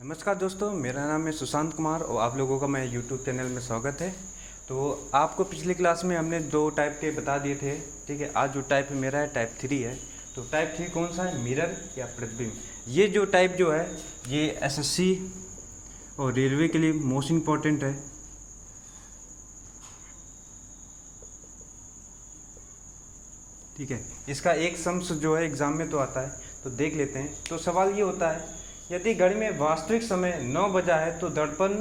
नमस्कार दोस्तों, मेरा नाम है सुशांत कुमार और आप लोगों का मैं यूट्यूब चैनल में स्वागत है। तो आपको पिछली क्लास में हमने दो टाइप के बता दिए थे, ठीक है। आज जो टाइप मेरा है टाइप 3 है। तो टाइप 3 कौन सा है? मिरर या प्रतिबिंब। ये जो टाइप जो है ये एसएससी और रेलवे के लिए मोस्ट इम्पॉर्टेंट है। ठीक है, इसका एक सम्स जो है एग्ज़ाम में तो आता है, तो देख लेते हैं। तो सवाल ये होता है, यदि घड़ी में वास्तविक समय 9 बजा है तो दर्पण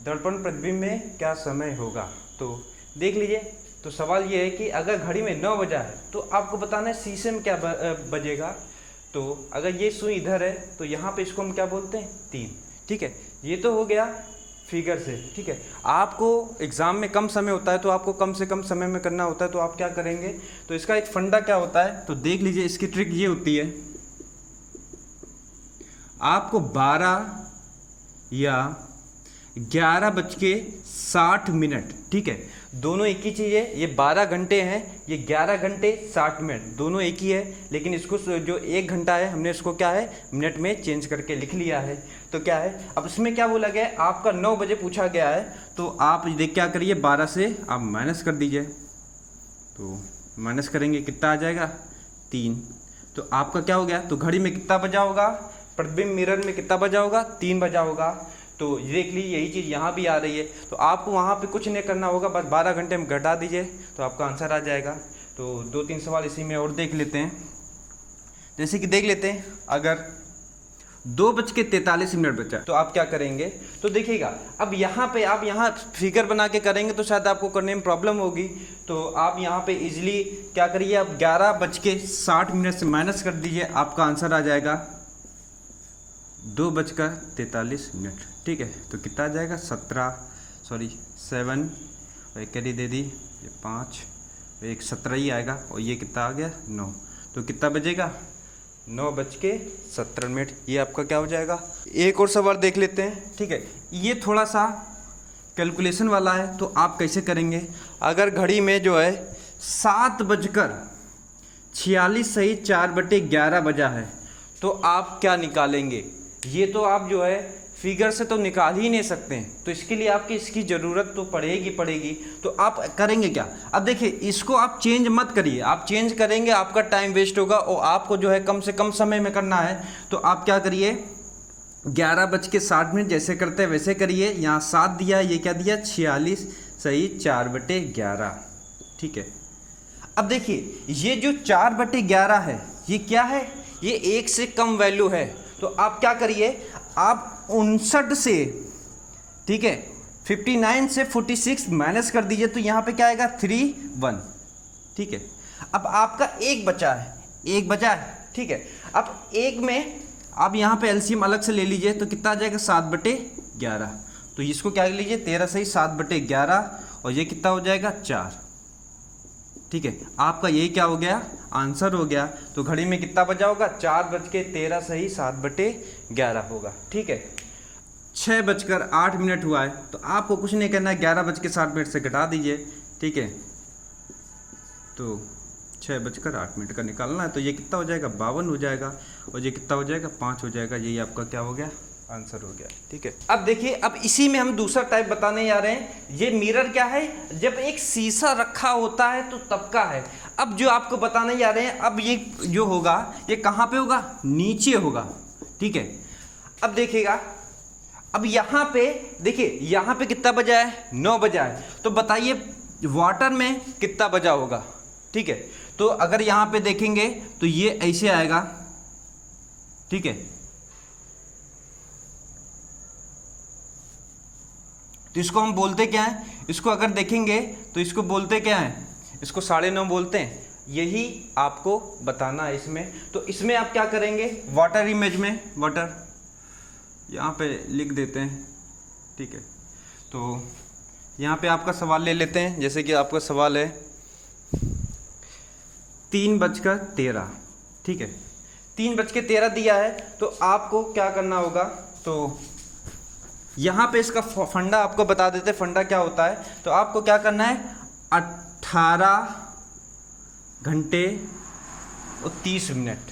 प्रतिबिंब में क्या समय होगा? तो देख लीजिए। तो सवाल ये है कि अगर घड़ी में 9 बजा है तो आपको बताना है शीशे में क्या बजेगा। तो अगर ये सुई इधर है तो यहाँ पे इसको हम क्या बोलते हैं? 3। ठीक है, ये तो हो गया फिगर से। ठीक है, आपको एग्ज़ाम में कम समय होता है तो आपको कम से कम समय में करना होता है, तो आप क्या करेंगे? तो इसका एक फंडा क्या होता है, तो देख लीजिए। इसकी ट्रिक ये होती है, आपको 12 या 11:60, ठीक है, दोनों एक ही चीज़ है। ये 12 घंटे हैं, ये 11 घंटे 60 मिनट, दोनों एक ही है। लेकिन इसको जो 1 घंटा है हमने इसको क्या है मिनट में चेंज करके लिख लिया है। तो क्या है, अब इसमें क्या बोला गया है, आपका 9 बजे पूछा गया है, तो आप देख क्या करिए, 12 से आप माइनस कर दीजिए। तो माइनस करेंगे कितना आ जाएगा? 3। तो आपका क्या हो गया? तो घड़ी में कितना बजा होगा? प्रतिबिंब मिरर में कितना बजा होगा? 3 बजा होगा। तो देख लीजिए, यही चीज़ यहाँ भी आ रही है। तो आपको वहाँ पे कुछ नहीं करना होगा, बस 12 घंटे में घटा दीजिए तो आपका आंसर आ जाएगा। तो 2-3 सवाल इसी में और देख लेते हैं। जैसे कि देख लेते हैं, अगर 2:43 बचा तो आप क्या करेंगे? तो देखिएगा, अब यहाँ पे आप यहाँ फिगर बना के करेंगे तो शायद आपको करने में प्रॉब्लम होगी। तो आप यहाँ पे इजीली क्या करिए, आप 11:60 से माइनस कर दीजिए, आपका आंसर आ जाएगा 2:43। ठीक है, तो कितना आ जाएगा? 7 और एक कैरी दे दी, ये 5, एक 17 ही आएगा। और ये कितना आ गया? 9। तो कितना बजेगा? 9:17। ये आपका क्या हो जाएगा? एक और सवाल देख लेते हैं। ठीक है, ये थोड़ा सा कैलकुलेशन वाला है, तो आप कैसे करेंगे? अगर घड़ी में जो है 7:46 सही 4/11 बजा है तो आप क्या निकालेंगे? ये तो आप जो है फिगर से तो निकाल ही नहीं सकते हैं, तो इसके लिए आपकी इसकी ज़रूरत तो पड़ेगी। तो आप करेंगे क्या? अब देखिए, इसको आप चेंज मत करिए। आप चेंज करेंगे आपका टाइम वेस्ट होगा और आपको जो है कम से कम समय में करना है। तो आप क्या करिए, 11:60 जैसे करते हैं वैसे करिए। यहाँ 7 दिया, ये क्या दिया? 46 सही 4/11। ठीक है, अब देखिए, ये जो 4/11 है ये क्या है? ये 1 से कम वैल्यू है। तो आप क्या करिए, आप 59 से, ठीक है, 59 से 46 माइनस कर दीजिए, तो यहाँ पे क्या आएगा? 31। ठीक है, अब आपका एक बचा है। ठीक है, अब एक में आप यहाँ पे एलसीएम अलग से ले लीजिए, तो कितना आ जाएगा? 7/11। तो इसको क्या लीजिए? 13 सही 7/11 और ये कितना हो जाएगा? 4। ठीक है, आपका यही क्या हो गया? आंसर हो गया। तो घड़ी में कितना बजा होगा? 4:13 सही 7/11 होगा। ठीक है, 6:08 हुआ है, तो आपको कुछ नहीं करना है, 11:60 से घटा दीजिए। ठीक है, तो 6:08 का निकालना है। तो ये कितना हो जाएगा? 52 हो जाएगा। और ये कितना हो जाएगा? 5 हो जाएगा। यही आपका क्या हो गया? आंसर हो गया। ठीक है, अब देखिए, अब इसी में हम दूसरा टाइप बताने जा रहे हैं। ये मिरर क्या है? जब एक शीशा रखा होता है तो तब का है। अब जो आपको बताने जा रहे हैं, अब ये जो होगा ये कहाँ पे होगा? नीचे होगा। ठीक है, अब देखिएगा, अब यहाँ पे देखिए, यहाँ पे कितना बजा है? 9 बजा है। तो बताइए वाटर में कितना बजा होगा? ठीक है, तो अगर यहाँ पे देखेंगे तो ये ऐसे आएगा। ठीक है, तो इसको हम बोलते क्या है? इसको अगर देखेंगे तो इसको बोलते क्या है? इसको 9.5 बोलते हैं। यही आपको बताना है इसमें। तो इसमें आप क्या करेंगे? वाटर इमेज में, वाटर यहाँ पे लिख देते हैं। ठीक है, तो यहाँ पे आपका सवाल ले लेते हैं। जैसे कि आपका सवाल है 3:13। ठीक है, 3:13 दिया है, तो आपको क्या करना होगा? तो यहाँ पे इसका फंडा आपको बता देते, फंडा क्या होता है। तो आपको क्या करना है? 18 घंटे और 30 मिनट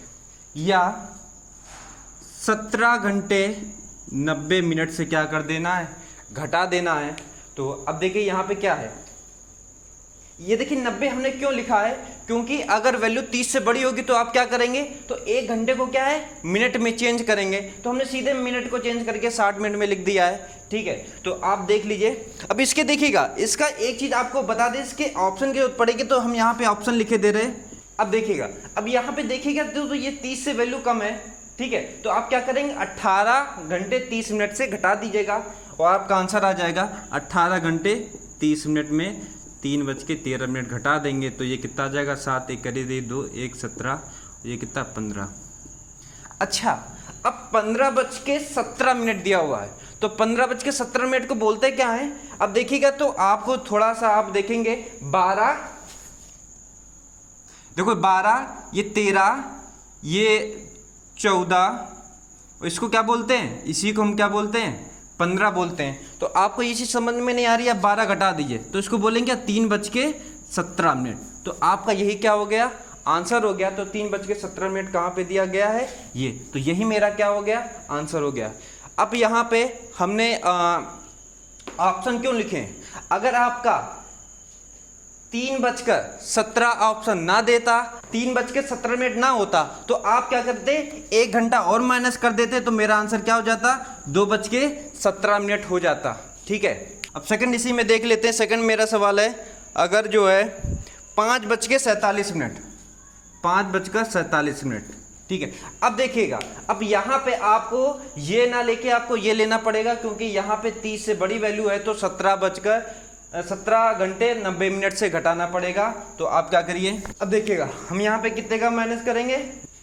या 17 घंटे 90 मिनट से क्या कर देना है, घटा देना है। तो अब देखिए यहाँ पे क्या है, ये देखिए 90 हमने क्यों लिखा है, क्योंकि अगर वैल्यू 30 से बड़ी होगी तो आप क्या करेंगे, तो 1 घंटे को क्या है मिनट में चेंज करेंगे, तो हमने सीधे मिनट को चेंज करके 60 मिनट में लिख दिया है। ठीक है, तो आप देख लीजिए। अब इसके देखिएगा, इसका एक चीज़ आपको बता दें, इसके ऑप्शन की जरूरत पड़ेगी तो हम यहाँ पे ऑप्शन लिखे दे रहे हैं। अब देखिएगा, अब यहाँ पे देखिएगा तो ये 30 से वैल्यू कम है। ठीक है, तो आप क्या करेंगे, 18 घंटे 30 मिनट से घटा दीजिएगा और आपका आंसर आ जाएगा 18 घंटे 30 मिनट में 3:13 घटा देंगे तो ये कितना आ जाएगा, 7 1 करी दे 2 1 17, ये कितना 15। अच्छा, अब 15:17 दिया हुआ है, तो 15:17 को बोलते क्या है। अब देखिएगा तो आपको थोड़ा सा आप देखेंगे 12, देखो 12, ये 13, ये 14, इसको क्या बोलते हैं, इसी को हम क्या बोलते हैं, 15 बोलते हैं। तो आपको ये चीज़ समझ में नहीं आ रही है, 12 घटा दीजिए तो इसको बोलेंगे 3:17। तो आपका यही क्या हो गया, आंसर हो गया। तो 3:17 कहाँ पे दिया गया है, ये, तो यही मेरा क्या हो गया, आंसर हो गया। अब यहाँ पे हमने ऑप्शन क्यों लिखे हैं, अगर आपका 3:17 ऑप्शन ना देता, 3:17 ना होता, तो आप क्या करते, 1 घंटा और माइनस कर देते, तो मेरा आंसर क्या हो जाता, 2:17 हो जाता। ठीक है, अब सेकंड इसी में देख लेते हैं। सेकंड मेरा सवाल है, अगर जो है 5:47, 5:47। ठीक है, अब देखिएगा, अब यहाँ पे आपको ये ना लेके आपको ये लेना पड़ेगा, क्योंकि यहाँ पे 30 से बड़ी वैल्यू है, तो 17 घंटे 90 मिनट से घटाना पड़ेगा। तो आप क्या करिए, अब देखिएगा हम यहाँ पे कितने का माइनस करेंगे,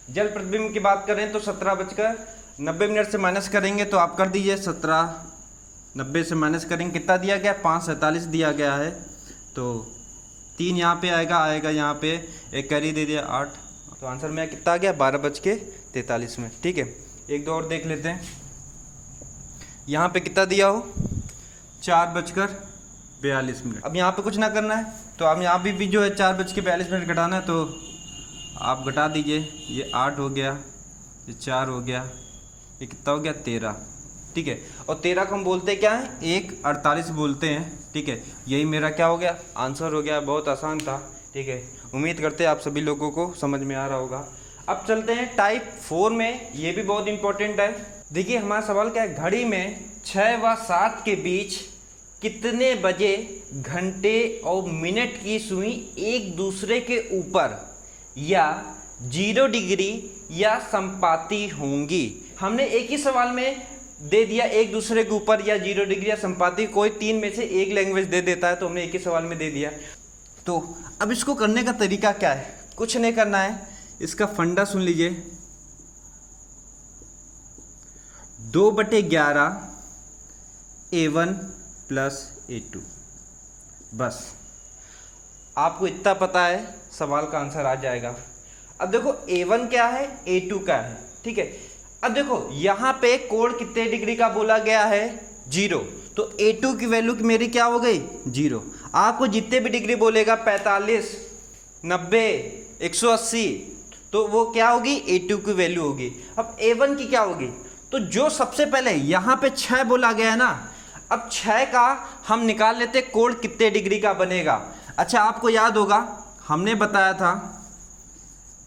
जल प्रतिबिंब की बात करें तो 17:90 से माइनस करेंगे, तो आप कर दीजिए 17:90 से माइनस करेंगे, कितना दिया गया, 5:47 दिया गया है। तो 3 यहाँ पे आएगा यहाँ पे 1 कैरी दे दिया 8, तो आंसर में कितना आ गया, 12:43 में। ठीक है, 1 2 और देख लेते हैं, यहाँ पे कितना दिया हो, 4:42। अब यहाँ पे कुछ ना करना है, तो अब यहाँ भी जो है 4:42 घटाना है, तो आप घटा दीजिए, ये 8 हो गया, ये 4 हो गया, ये कितना हो गया, 13। ठीक है, और 13 को हम बोलते क्या है, 1:48 बोलते हैं। ठीक है, यही मेरा क्या हो गया, आंसर हो गया। बहुत आसान था। ठीक है, उम्मीद करते हैं आप सभी लोगों को समझ में आ रहा होगा। अब चलते हैं टाइप 4 में, ये भी बहुत इंपॉर्टेंट है। देखिए हमारा सवाल क्या है, घड़ी में 6 व 7 के बीच कितने बजे घंटे और मिनट की सुई एक दूसरे के ऊपर या 0 डिग्री या संपाती होंगी। हमने एक ही सवाल में दे दिया, एक दूसरे के ऊपर या 0 डिग्री या संपाती, कोई 3 में से एक लैंग्वेज दे देता है, तो हमने एक ही सवाल में दे दिया। तो अब इसको करने का तरीका क्या है, कुछ नहीं करना है, इसका फंडा सुन लीजिए, 2/11 A1 + A2, बस आपको इतना पता है, सवाल का आंसर आ जाएगा। अब देखो A1 क्या है, A2 क्या है। ठीक है, अब देखो यहाँ पे कोण कितने डिग्री का बोला गया है, 0, तो A2 की वैल्यू मेरी क्या हो गई, 0। आपको जितने भी डिग्री बोलेगा, 45, 90, 180, तो वो क्या होगी, A2 की वैल्यू होगी। अब A1 की क्या होगी, तो जो सबसे पहले यहाँ पे 6 बोला गया है ना, अब 6 का हम निकाल लेते कोण कितने डिग्री का बनेगा। अच्छा, आपको याद होगा हमने बताया था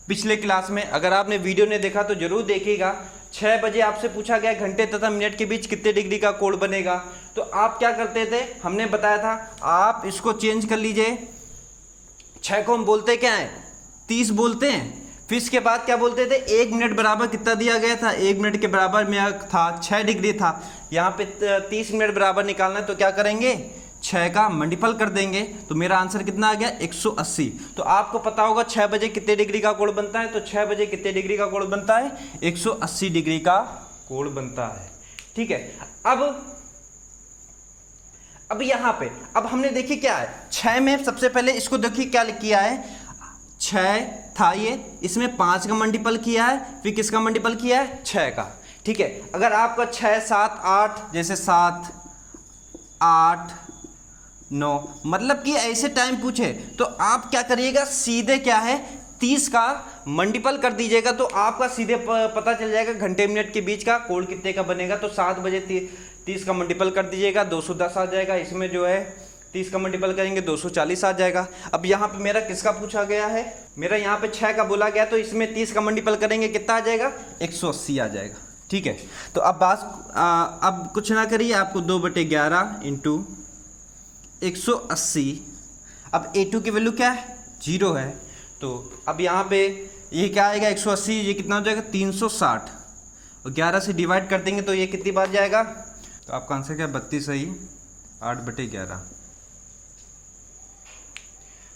पिछले क्लास में, अगर आपने वीडियो नहीं देखा तो जरूर देखिएगा। 6 बजे आपसे पूछा गया घंटे तथा मिनट के बीच कितने डिग्री का कोण बनेगा, तो आप क्या करते थे, हमने बताया था, आप इसको चेंज कर लीजिए। 6 को हम बोलते क्या है, 30 बोलते हैं। फिर इसके बाद क्या बोलते थे, 1 मिनट बराबर कितना दिया गया था, 1 मिनट के बराबर में था 6 डिग्री था। यहाँ पे 30 मिनट बराबर निकालना है, तो क्या करेंगे, 6 का मल्टीपल कर देंगे, तो मेरा आंसर कितना आ गया, 180। तो आपको पता होगा 6 बजे कितने डिग्री का कोण बनता है, तो 6 बजे कितने डिग्री का कोण बनता है, 180 डिग्री का कोण बनता है। ठीक है, अब यहाँ पे अब हमने देखिए क्या है, 6 में सबसे पहले इसको देखिए क्या किया है, 6 था ये, इसमें 5 का मल्टीपल किया है, फिर किसका मल्टीपल किया है, 6 का। ठीक है, अगर आपका 6 7 8, जैसे 7 8 9, मतलब कि ऐसे टाइम पूछे तो आप क्या करिएगा, सीधे क्या है, 30 का मल्टीपल कर दीजिएगा तो आपका सीधे पता चल जाएगा घंटे मिनट के बीच का कोण कितने का बनेगा। तो 7 बजे 30 का मल्टीपल कर दीजिएगा 210 आ जाएगा। इसमें जो है 30 का मल्टीपल करेंगे 240 आ जाएगा। अब यहाँ पे मेरा किसका पूछा गया है, मेरा यहाँ पे 6 का बोला गया, तो इसमें 30 का मल्टीपल करेंगे कितना आ जाएगा, 180 आ जाएगा। ठीक है, तो अब अब कुछ ना करिए, आपको 2/11 इंटू 180। अब A2 की वैल्यू क्या है, 0 है। तो अब यहाँ पे ये क्या आएगा 180, ये कितना हो जाएगा 360, और 11 से डिवाइड कर देंगे तो ये कितनी बार जाएगा। तो आपका आंसर क्या है 32 सही 8/11।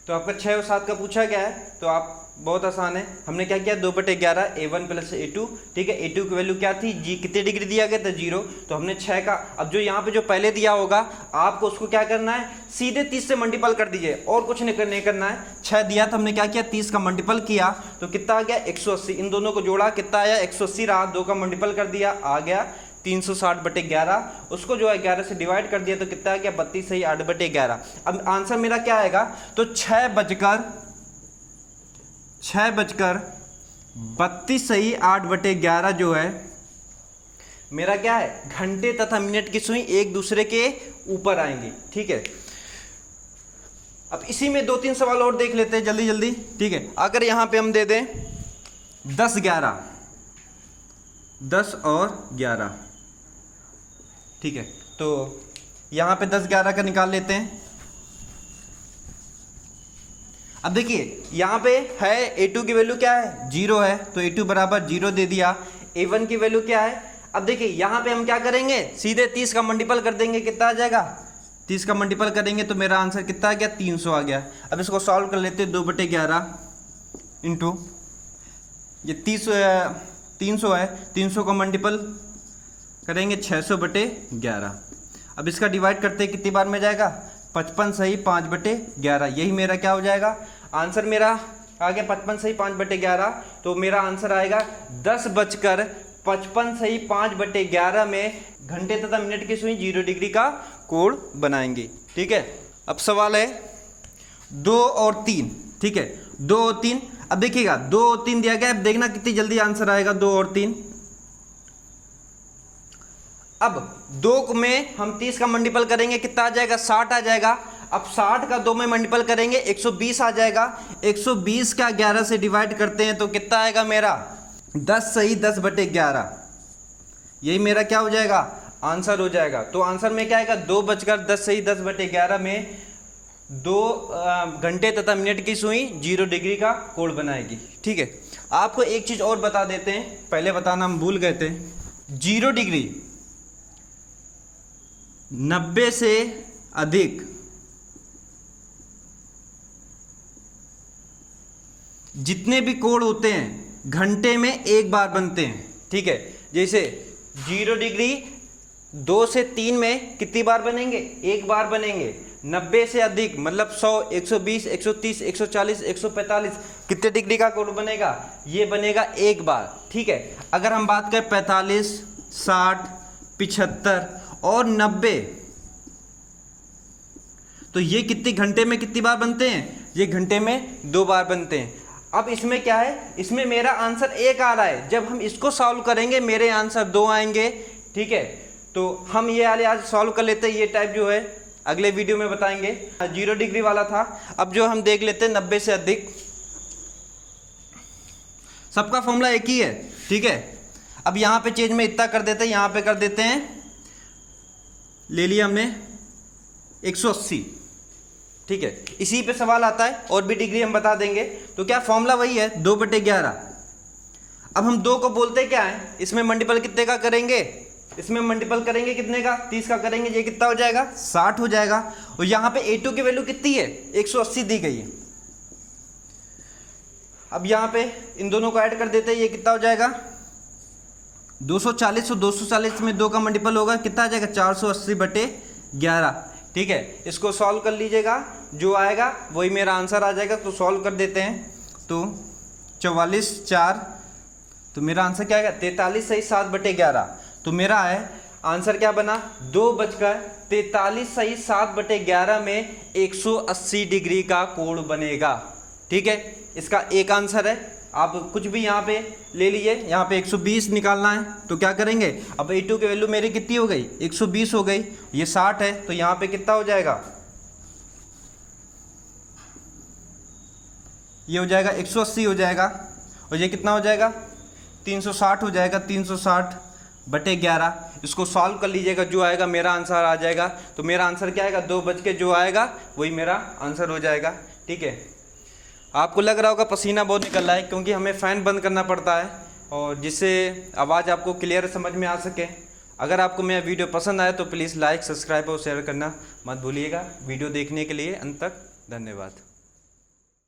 तो आपका 6 और 7 का पूछा गया है, तो आप बहुत आसान है, हमने क्या किया 2/11 A1 + A2। ठीक है, A2 की वैल्यू क्या थी, जी कितने डिग्री दिया गया था 0, तो हमने 6 का, अब जो यहाँ पे जो पहले दिया होगा आपको उसको क्या करना है, सीधे 30 से मल्टीपल कर दीजिए और कुछ नहीं करना है। 6 दिया था, हमने क्या किया 30 का मल्टीपल किया तो कितना आ गया 180। इन दोनों को जोड़ा कितना आया 180 रहा, 2 का मल्टीपल कर दिया आ गया 360/11। उसको जो है 11 से डिवाइड कर दिया तो कितना आ गया 32 सही 8/11। अब आंसर मेरा क्या आएगा, तो 6:32 सही 8/11 जो है मेरा क्या है, घंटे तथा मिनट की सुई एक दूसरे के ऊपर आएंगे। ठीक है, अब इसी में 2-3 सवाल और देख लेते हैं जल्दी जल्दी। ठीक है, अगर यहां पे हम दे दें 10 और 11, ठीक है, तो यहां पे 10-11 का निकाल लेते हैं। अब देखिए यहाँ पे है A2 की वैल्यू क्या है 0 है, तो A2 बराबर 0 दे दिया। A1 की वैल्यू क्या है, अब देखिए यहाँ पे हम क्या करेंगे, सीधे 30 का मल्टीपल कर देंगे, कितना आ जाएगा 30 का मल्टीपल करेंगे तो मेरा आंसर कितना आ गया 300 आ गया। अब इसको सॉल्व कर लेते हैं, 2/11 इंटू ये 300 है, 300 का मल्टीपल करेंगे 600/11। अब इसका डिवाइड करते कितनी बार में जाएगा 55 सही 5/11। यही मेरा क्या हो जाएगा, आंसर मेरा आ गया 55 सही 5/11। तो मेरा आंसर आएगा 10:55 सही 5/11 में घंटे तथा मिनट की सुई 0 डिग्री का कोण बनाएंगे। ठीक है, अब सवाल है 2 और 3। ठीक है, 2 और 3, अब देखिएगा 2 और 3 दिया गया, अब देखना कितनी जल्दी आंसर आएगा 2 और 3। अब 2 में हम 30 का मल्टीपल करेंगे कितना आ जाएगा 60 आ जाएगा। अब 60 का 2 में मल्टीपल करेंगे 120 आ जाएगा। 120 का 11 से डिवाइड करते हैं तो कितना आएगा मेरा 10 सही 10/11। यही मेरा क्या हो जाएगा आंसर हो जाएगा। तो आंसर में क्या आएगा 2:10 सही 10/11 में 2 घंटे तथा मिनट की सुई 0 डिग्री का कोण बनाएगी। ठीक है, आपको एक चीज और बता देते हैं, पहले बताना हम भूल गए थे। 0 डिग्री 90 से अधिक जितने भी कोण होते हैं घंटे में एक बार बनते हैं। ठीक है, जैसे 0 डिग्री 2 से 3 में कितनी बार बनेंगे, एक बार बनेंगे। 90 से अधिक मतलब 100, 120, 130, 140, 145 कितने डिग्री का कोण बनेगा, ये बनेगा एक बार। ठीक है, अगर हम बात करें 45, 60, 75 और 90, तो ये कितने घंटे में कितनी बार बनते हैं, ये घंटे में 2 बार बनते हैं। अब इसमें क्या है, इसमें मेरा आंसर 1 आ रहा है, जब हम इसको सॉल्व करेंगे मेरे आंसर 2 आएंगे। ठीक है, तो हम ये वाले आज सॉल्व कर लेते हैं, ये टाइप जो है अगले वीडियो में बताएंगे। 0 डिग्री वाला था, अब जो हम देख लेते हैं 90 से अधिक। सबका फॉर्मूला एक ही है। ठीक है, अब यहाँ पे चेंज में इतना कर देते हैं, यहाँ पे कर देते हैं, ले लिया हमने 180। ठीक है, इसी पे सवाल आता है, और भी डिग्री हम बता देंगे। तो क्या फॉर्मूला वही है 2/11। अब हम 2 को बोलते क्या है, इसमें मल्टीपल कितने का करेंगे, इसमें मल्टीपल करेंगे कितने का 30 का करेंगे, ये कितना हो जाएगा 60 हो जाएगा। और यहाँ पे A2 की वैल्यू कितनी है 180 दी गई है। अब यहाँ पे इन दोनों को ऐड कर देते हैं, ये कितना हो जाएगा 240। और 240 में 2 का मल्टीपल होगा कितना आ जाएगा 480/11। ठीक है, इसको सॉल्व कर लीजिएगा, जो आएगा वही मेरा आंसर आ जाएगा। तो सॉल्व कर देते हैं, तो 44 4, तो मेरा आंसर क्या आएगा 43 सही 7/11। तो मेरा है आंसर क्या बना 2:43 सही 7/11 में 180 डिग्री का कोण बनेगा। ठीक है, इसका एक आंसर है। आप कुछ भी यहाँ पे ले लीजिए, यहाँ पे 120 निकालना है तो क्या करेंगे, अब A2 की वैल्यू मेरी कितनी हो गई, 120 हो गई, ये 60 है तो यहाँ पे कितना हो जाएगा, ये हो जाएगा 180 हो जाएगा, और ये कितना हो जाएगा 360 हो जाएगा, 360/11। इसको सॉल्व कर लीजिएगा, जो आएगा मेरा आंसर आ जाएगा। तो मेरा आंसर क्या आएगा, 2 बज के जो आएगा वही मेरा आंसर हो जाएगा। ठीक है, आपको लग रहा होगा पसीना बहुत निकल रहा है, क्योंकि हमें फ़ैन बंद करना पड़ता है, और जिससे आवाज़ आपको क्लियर समझ में आ सके। अगर आपको मेरा वीडियो पसंद आए तो प्लीज़ लाइक, सब्सक्राइब और शेयर करना मत भूलिएगा। वीडियो देखने के लिए अंत तक धन्यवाद।